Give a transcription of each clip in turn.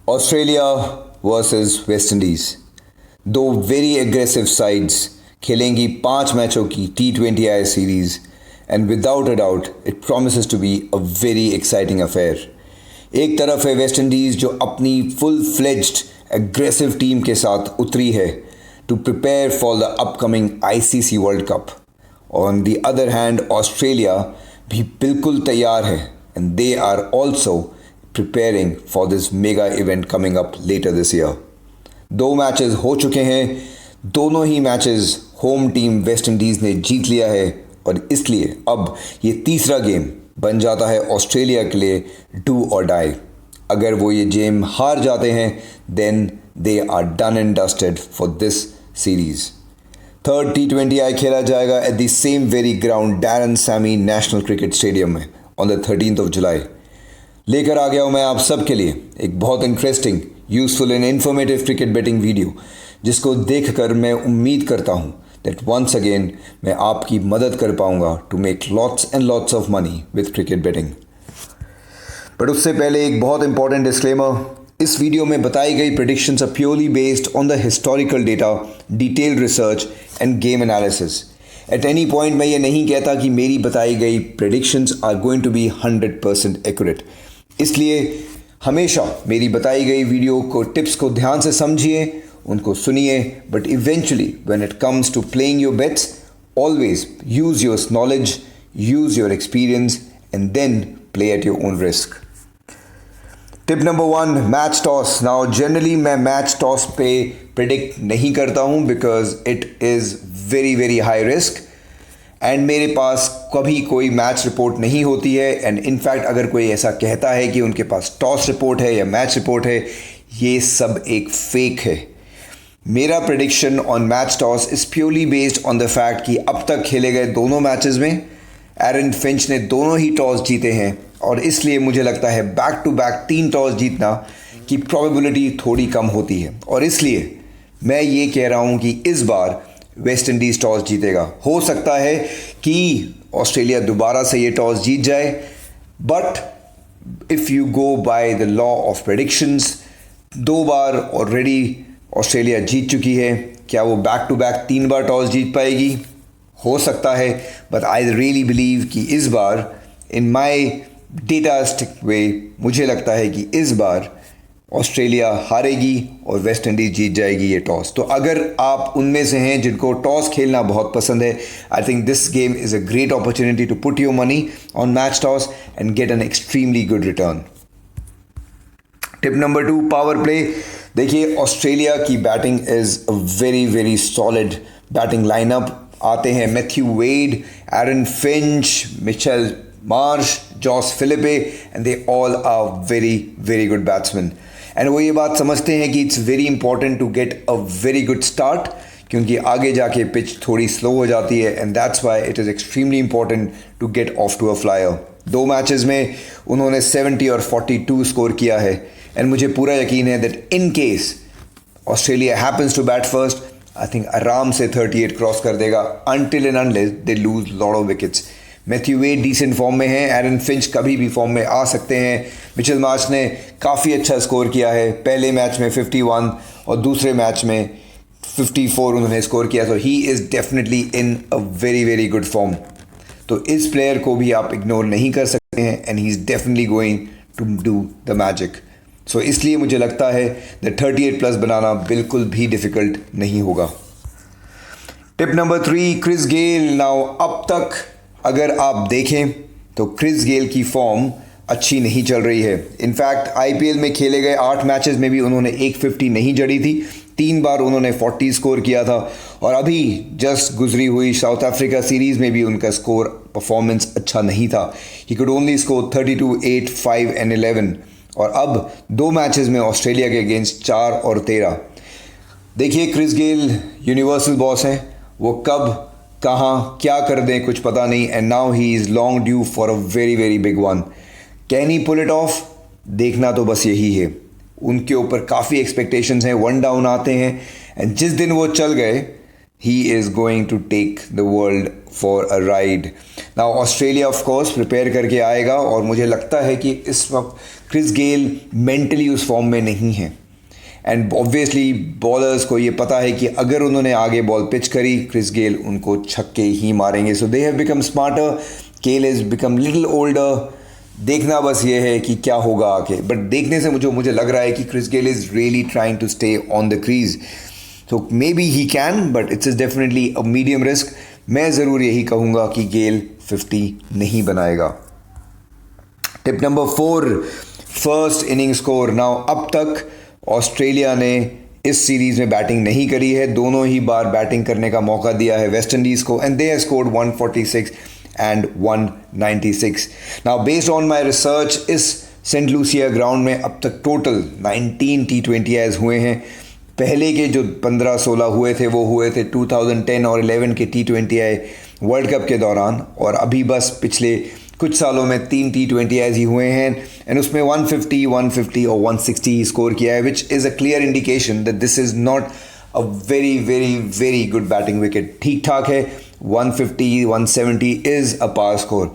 Australia versus West Indies, दो very aggressive sides खेलेंगी 5 मैचों की T20I series and without a doubt it promises to be a very exciting affair. एक तरफ है वेस्ट इंडीज़ जो अपनी फुल फ्लेज्ड एग्रेसिव टीम के साथ उतरी है to prepare for the upcoming ICC world cup. On the other hand Australia भी बिल्कुल तैयार है and they are also preparing for this mega event coming up later this year. 2 matches हो चुके हैं, दोनों ही matches home team West Indies ने जीत लिया है और इसलिए अब ये तीसरा गेम बन जाता है ऑस्ट्रेलिया के लिए डू और डाई। अगर वो ये गेम हार जाते हैं then they are done and dusted for this series. Third T20I खेला जाएगा at the same very ground Darren Sammy national cricket stadium में on the 13th of July। लेकर आ गया हूँ मैं आप सबके लिए एक बहुत interesting, useful and informative cricket betting video, जिसको देखकर मैं उम्मीद करता हूँ दैट वंस अगेन मैं आपकी मदद कर पाऊँगा to make lots and lots of money with cricket betting. But उससे पहले एक बहुत इंपॉर्टेंट डिस्क्लेमर, इस वीडियो में बताई गई predictions are purely based on the historical data, detailed research and game analysis. At any point मैं ये नहीं कहता कि मेरी बताई गई predictions are going to be 100% accurate. इसलिए हमेशा मेरी बताई गई वीडियो को टिप्स को ध्यान से समझिए, उनको सुनिए, but eventually when it comes to playing your bets always use your knowledge, use your experience and then play at your own risk. Tip number 1, match toss. Now generally मैं match toss पे predict नहीं करता हूँ because it is very very high risk and मेरे पास कभी कोई match report नहीं होती है एंड इनफैक्ट अगर कोई ऐसा कहता है कि उनके पास टॉस रिपोर्ट है या मैच रिपोर्ट है, ये सब एक फेक है। मेरा prediction on match toss is purely based on the fact कि अब तक खेले गए दोनों मैचेस में एरन फिंच ने दोनों ही टॉस जीते हैं और इसलिए मुझे लगता है बैक टू बैक 3 टॉस जीतना की प्रोबेबिलिटी थोड़ी कम होती है और इसलिए मैं ये कह रहा हूँ कि इस बार वेस्ट इंडीज़ टॉस जीतेगा। हो सकता है कि ऑस्ट्रेलिया दोबारा से ये टॉस जीत जाए, but if you go by the law of predictions, 2 बार ऑलरेडी ऑस्ट्रेलिया जीत चुकी है, क्या वो बैक टू बैक 3 बार टॉस जीत पाएगी? हो सकता है, बट आई रियली बिलीव कि इस बार इन माई डेटास्टिक वे मुझे लगता है कि इस बार ऑस्ट्रेलिया हारेगी और वेस्ट इंडीज़ जीत जाएगी ये टॉस। तो अगर आप उनमें से हैं जिनको टॉस खेलना बहुत पसंद है, I think this game is a great opportunity to put your money on match toss and get an extremely good return. Tip number 2, power play. देखिए, ऑस्ट्रेलिया की batting is a very very solid batting lineup. आते हैं Matthew Wade, Aaron Finch, Mitchell Marsh, Josh Philippe and they all are very very good batsman एंड वो ये बात समझते हैं कि it's very important to gate a very good start, क्योंकि आगे जाके पिच थोड़ी स्लो हो जाती है and that's why it is extremely important to get off to a flyer. 2 matches में उन्होंने 70 और 42 स्कोर किया है एंड मुझे पूरा यकीन है that in case Australia happens to bat first, I think आराम से 38 क्रॉस कर देगा until and unless they lose lot of wickets. Matthew Wade decent form में है, एरन फिंच कभी भी फॉर्म में आ सकते हैं, मिचेल मार्श ने काफ़ी अच्छा स्कोर किया है, पहले मैच में 51 और दूसरे मैच में 54 उन्होंने स्कोर किया, तो ही is definitely in a very very good form. तो इस प्लेयर को भी आप इग्नोर नहीं कर सकते हैं and he is definitely going to do the magic. So इसलिए मुझे लगता है द 38+ बनाना बिल्कुल भी डिफ़िकल्ट नहीं होगा। Tip number 3, Chris Gayle. Now अब तक अगर आप देखें तो क्रिस गेल की फॉर्म अच्छी नहीं चल रही है। इनफैक्ट IPL में खेले गए 8 मैचेस में भी उन्होंने 150 नहीं जड़ी थी, 3 बार उन्होंने 40 स्कोर किया था और अभी जस्ट गुजरी हुई साउथ अफ्रीका सीरीज़ में भी उनका स्कोर परफॉर्मेंस अच्छा नहीं था। He could only score 32, 8, 5 and 11 और अब 2 मैचेस में ऑस्ट्रेलिया के अगेंस्ट 4 और 13। देखिए, क्रिस गेल यूनिवर्सल बॉस हैं, वो कब कहाँ क्या कर दें कुछ पता नहीं and now he is long due for a very very big one. Can he pull it off? देखना तो बस यही है। उनके ऊपर काफ़ी एक्सपेक्टेशंस हैं, 1 डाउन आते हैं एंड जिस दिन वो चल गए he is going to take the world for a ride. Now Australia of course prepare करके आएगा और मुझे लगता है कि इस वक्त क्रिस गेल मेंटली उस फॉर्म में नहीं है एंड ऑब्वियसली बॉलर्स को ये पता है कि अगर उन्होंने आगे बॉल पिच करी क्रिस गेल उनको छक्के ही मारेंगे. So they have become smarter. Gayle is become little older. देखना बस ये है कि क्या होगा आगे. बट देखने से मुझे लग रहा है कि Chris Gayle is really trying to stay on the crease. So maybe he can but it's is definitely a medium risk. मैं ज़रूर यही कहूँगा कि गेल 50 नहीं बनाएगा. Tip number 4, first inning score. Now अब तक ऑस्ट्रेलिया ने इस सीरीज़ में बैटिंग नहीं करी है. दोनों ही बार बैटिंग करने का मौका दिया है वेस्ट इंडीज़ को and they have scored 146 and 196. Now based on my research इस सेंट लूसिया ग्राउंड में अब तक टोटल 19 T20Is हुए हैं. पहले के जो 15-16 हुए थे वो हुए थे 2010 और 11 के T20I वर्ल्ड कप के दौरान और अभी बस पिछले कुछ सालों में 3 T20Is ही हुए हैं एंड उसमें 150, 150 और 160 स्कोर किया है which is a clear indication that this is not a very very very good batting wicket. ठीक ठाक है. 150, 170 is a par score.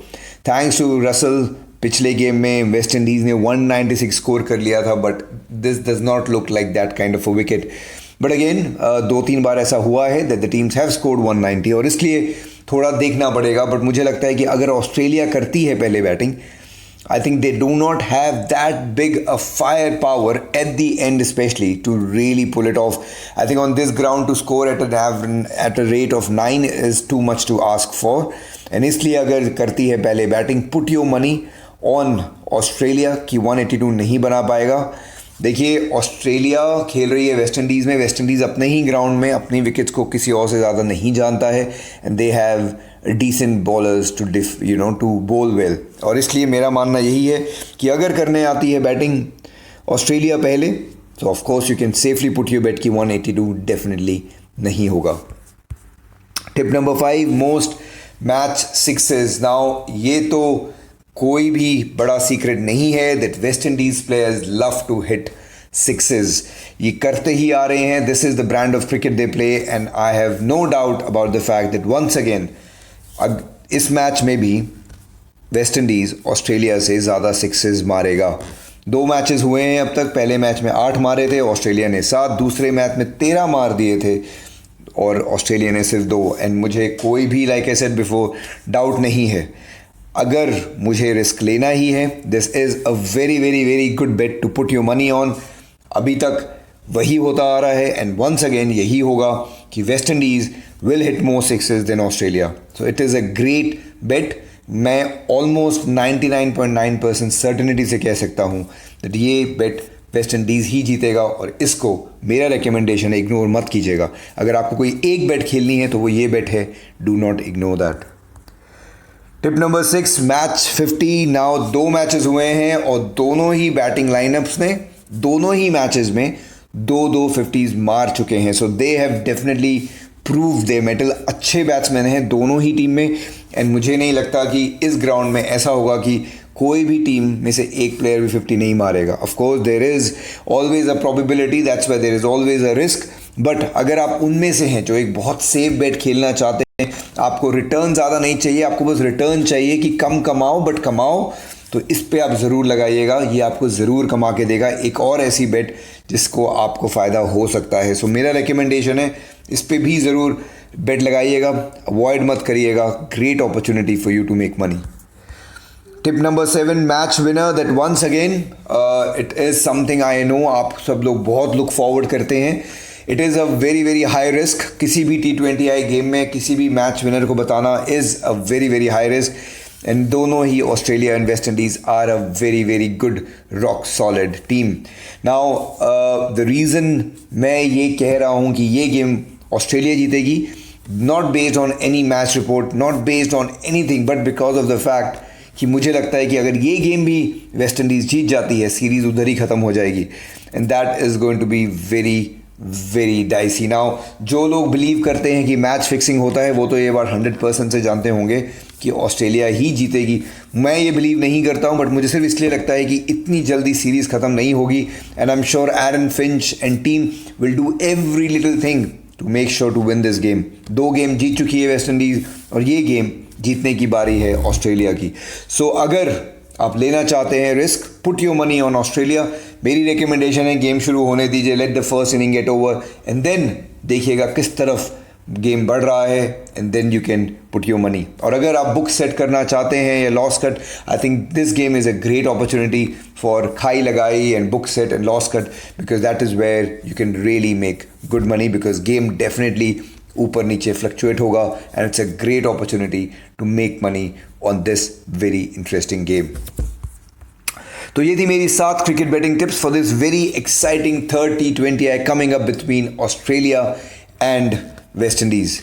Thanks to Russell पिछले गेम में वेस्ट इंडीज़ ने 196 स्कोर कर लिया था but this does not look like that kind of a wicket. But again 2-3 बार ऐसा हुआ है that the teams have scored 190 और इसलिए थोड़ा देखना पड़ेगा. बट मुझे लगता है कि अगर ऑस्ट्रेलिया करती है पहले batting I think they do not have that big a firepower at the end especially to really pull it off. I think on this ground to score at a rate of 9 is too much to ask for. And इसलिए अगर करती है पहले batting put your money on Australia कि 182 नहीं बना पाएगा. देखिए ऑस्ट्रेलिया खेल रही है वेस्ट इंडीज़ में. वेस्ट इंडीज़ अपने ही ग्राउंड में अपनी विकेट्स को किसी और से ज़्यादा नहीं जानता है and they have decent bowlers to bowl well. और इसलिए मेरा मानना यही है कि अगर करने आती है बैटिंग ऑस्ट्रेलिया पहले तो of course you can safely put your bet कि 182 डेफिनेटली नहीं होगा. Tip number 5, most match sixes. Now ये तो कोई भी बड़ा सीक्रेट नहीं है that West Indies players love to hit sixes. ये करते ही आ रहे हैं. This is the brand of cricket they play and I have no doubt about the fact that once again इस मैच में भी वेस्ट इंडीज़ ऑस्ट्रेलिया से ज़्यादा सिक्सेस मारेगा. 2 मैचेस हुए हैं अब तक. पहले मैच में 8 मारे थे, ऑस्ट्रेलिया ने 7. दूसरे मैच में 13 मार दिए थे और ऑस्ट्रेलिया ने सिर्फ 2. एंड मुझे कोई भी like I said before doubt नहीं है. अगर मुझे रिस्क लेना ही है this is a very very very good bet to put your money on. अभी तक वही होता आ रहा है एंड वंस अगेन यही होगा कि West Indies will hit more sixes than Australia. So it is a great bet. मैं ऑलमोस्ट 99.9% सर्टेनिटी से कह सकता हूँ दैट ये बेट वेस्ट इंडीज़ ही जीतेगा और इसको मेरा रिकमेंडेशन है इग्नोर मत कीजिएगा. अगर आपको कोई एक बेट खेलनी है तो वो ये बेट है. Do not ignore that. Tip number 6, match 50. Now 2 matches हुए हैं और दोनों ही बैटिंग लाइनअप्स ने दोनों ही मैचेस में 2-2 50s मार चुके हैं. So they have definitely prove their mettle. अच्छे बैट्समैन हैं दोनों ही टीम में एंड मुझे नहीं लगता कि इस ग्राउंड में ऐसा होगा कि कोई भी टीम में से एक प्लेयर भी 50 नहीं मारेगा. Of course there is always a probability, that's why there is always a risk. But अगर आप उनमें से हैं जो एक बहुत सेफ बेट खेलना चाहते हैं, आपको रिटर्न ज़्यादा नहीं चाहिए, आपको बस रिटर्न चाहिए कि कम कमाओ बट कमाओ, तो इस पे आप ज़रूर लगाइएगा. ये आपको ज़रूर कमा के देगा. एक और ऐसी बेट जिसको आपको फ़ायदा हो सकता है. सो मेरा रिकमेंडेशन है इस पे भी ज़रूर बेट लगाइएगा. अवॉइड मत करिएगा. Great opportunity for you to make money. Tip number 7, match winner. That once again it is something I know आप सब लोग बहुत लुक फॉरवर्ड करते हैं. It is a very very high risk. किसी भी T20I गेम में किसी भी मैच विनर को बताना is a very very high risk and दोनों ही Australia and West Indies are a very very good rock solid team. Now the reason मैं ये कह रहा हूँ कि ये गेम ऑस्ट्रेलिया जीतेगी, not based on any match report, not based on anything, but because of the fact कि मुझे लगता है कि अगर ये गेम भी वेस्ट इंडीज़ जीत जाती है सीरीज़ उधर ही ख़त्म हो जाएगी and that is going to be very very dicey. Now जो लोग बिलीव करते हैं कि मैच फिक्सिंग होता है वो तो ये बात 100% से जानते होंगे कि ऑस्ट्रेलिया ही जीतेगी. मैं ये बिलीव नहीं करता हूँ, बट मुझे सिर्फ इसलिए लगता है कि इतनी जल्दी सीरीज़ ख़त्म नहीं होगी and I am sure Aaron Finch and team will do every little thing to make sure to win this game. 2 game जीत चुकी है वेस्ट इंडीज़ और ये गेम जीतने की बारी है ऑस्ट्रेलिया की। सो अगर आप लेना चाहते हैं risk, put your money on Australia. मेरी रिकमेंडेशन है गेम शुरू होने दीजिए, let the first inning get over and then देखिएगा किस तरफ गेम बढ़ रहा है and then you can put your money. और अगर आप बुक सेट करना चाहते हैं या loss cut, I think this game is a great opportunity for खाई लगाई and book set and loss cut, because that is where you can really make good money, because game definitely ऊपर नीचे fluctuate होगा and it's a great opportunity to make money on this very interesting game. तो ये थी मेरी 7 cricket betting tips for this very exciting third T20I coming up between Australia and West Indies.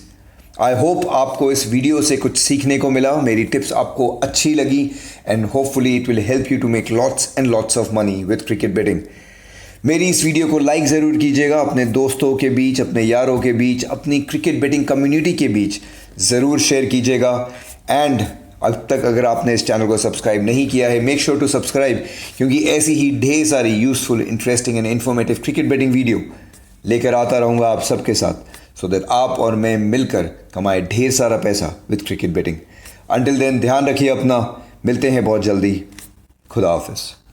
I hope आपको इस video से कुछ सीखने को मिला, मेरी टिप्स आपको अच्छी लगी and hopefully it will help you to make lots and lots of money with cricket betting. मेरी इस वीडियो को लाइक ज़रूर कीजिएगा, अपने दोस्तों के बीच, अपने यारों के बीच, अपनी क्रिकेट बेटिंग कम्युनिटी के बीच ज़रूर शेयर कीजिएगा। एंड अब तक अगर आपने इस चैनल को सब्सक्राइब नहीं किया है, मेक श्योर टू सब्सक्राइब, क्योंकि ऐसी ही ढेर सारी useful, interesting and informative cricket betting video लेकर आता रहूँगा आप सबके साथ, सो दैट आप और मैं मिलकर कमाए ढेर सारा पैसा with cricket betting. Until then ध्यान रखिए अपना, मिलते हैं बहुत जल्दी। खुदा हाफिज़।